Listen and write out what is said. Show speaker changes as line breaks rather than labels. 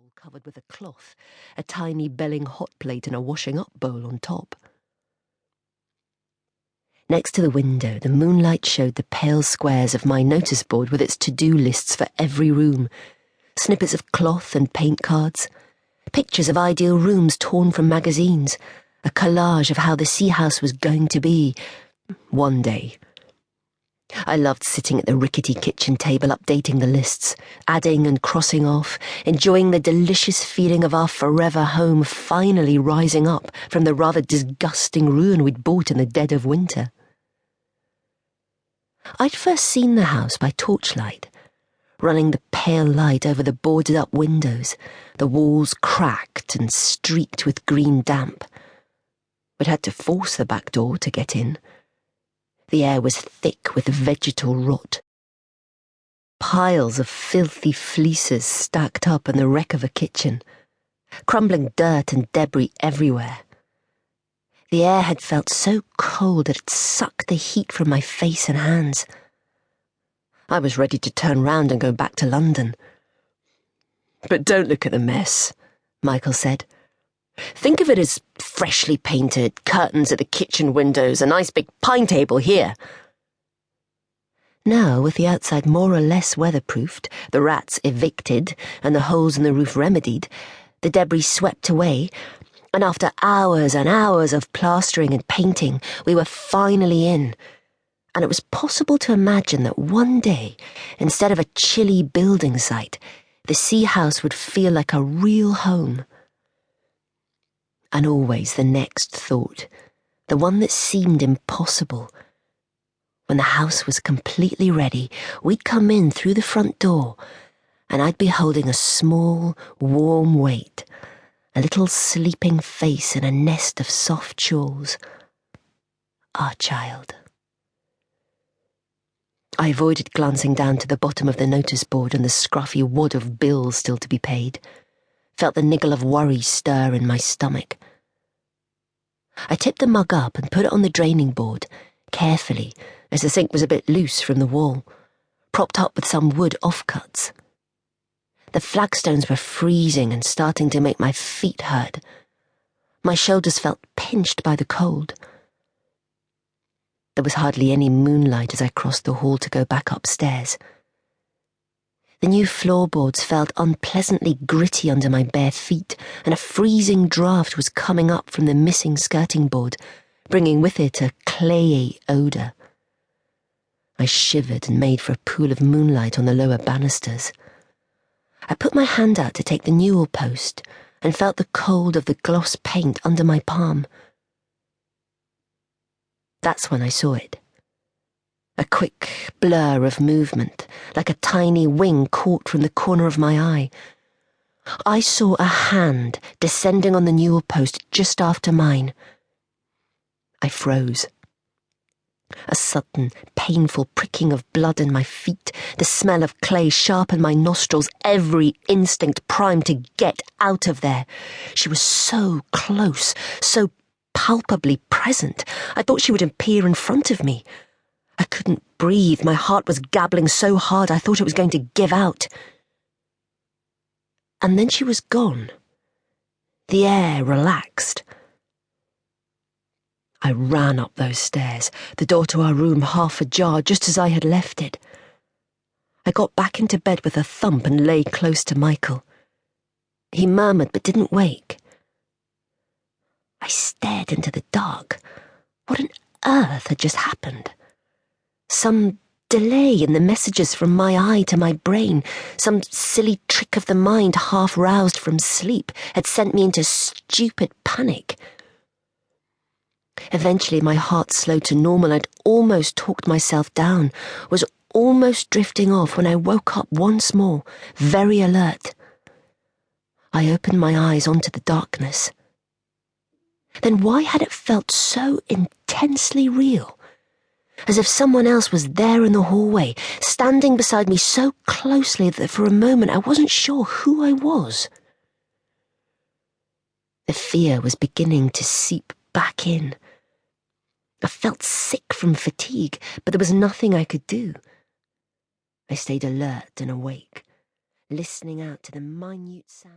bowl covered with a cloth, a tiny belling hot plate and a washing-up bowl on top. Next to the window, the moonlight showed the pale squares of my notice board with its to-do lists for every room, snippets of cloth and paint cards, pictures of ideal rooms torn from magazines, a collage of how the sea house was going to be one day. I loved sitting at the rickety kitchen table updating the lists, adding and crossing off, enjoying the delicious feeling of our forever home finally rising up from the rather disgusting ruin we'd bought in the dead of winter. I'd first seen the house by torchlight, running the pale light over the boarded-up windows, the walls cracked and streaked with green damp. We'd had to force the back door to get in. The air was thick with vegetal rot. Piles of filthy fleeces stacked up in the wreck of a kitchen, crumbling dirt and debris everywhere. The air had felt so cold that it sucked the heat from my face and hands. I was ready to turn round and go back to London. "But don't look at the mess," Michael said. "Think of it as freshly painted, curtains at the kitchen windows, a nice big pine table here." Now, with the outside more or less weatherproofed, the rats evicted, and the holes in the roof remedied, the debris swept away, and after hours and hours of plastering and painting, we were finally in, and it was possible to imagine that one day, instead of a chilly building site, the sea house would feel like a real home. And always the next thought, the one that seemed impossible. When the house was completely ready, we'd come in through the front door, and I'd be holding a small, warm weight, a little sleeping face in a nest of soft shawls. Our child. I avoided glancing down to the bottom of the notice board and the scruffy wad of bills still to be paid. Felt the niggle of worry stir in my stomach. I tipped the mug up and put it on the draining board, carefully, as the sink was a bit loose from the wall, propped up with some wood offcuts. The flagstones were freezing and starting to make my feet hurt. My shoulders felt pinched by the cold. There was hardly any moonlight as I crossed the hall to go back upstairs. The new floorboards felt unpleasantly gritty under my bare feet, and a freezing draught was coming up from the missing skirting board, bringing with it a clayey odour. I shivered and made for a pool of moonlight on the lower banisters. I put my hand out to take the newel post and felt the cold of the gloss paint under my palm. That's when I saw it. A quick blur of movement, like a tiny wing caught from the corner of my eye. I saw a hand descending on the newel post just after mine. I froze. A sudden, painful pricking of blood in my feet, the smell of clay sharp in my nostrils, every instinct primed to get out of there. She was so close, so palpably present. I thought she would appear in front of me. I couldn't breathe. My heart was gabbling so hard I thought it was going to give out. And then she was gone. The air relaxed. I ran up those stairs, the door to our room half ajar, just as I had left it. I got back into bed with a thump and lay close to Michael. He murmured but didn't wake. I stared into the dark. What on earth had just happened? Some delay in the messages from my eye to my brain, some silly trick of the mind half roused from sleep, had sent me into stupid panic. Eventually my heart slowed to normal. I'd almost talked myself down, was almost drifting off when I woke up once more, very alert. I opened my eyes onto the darkness. Then why had it felt so intensely real? As if someone else was there in the hallway, standing beside me so closely that for a moment I wasn't sure who I was. The fear was beginning to seep back in. I felt sick from fatigue, but there was nothing I could do. I stayed alert and awake, listening out to the minute sound.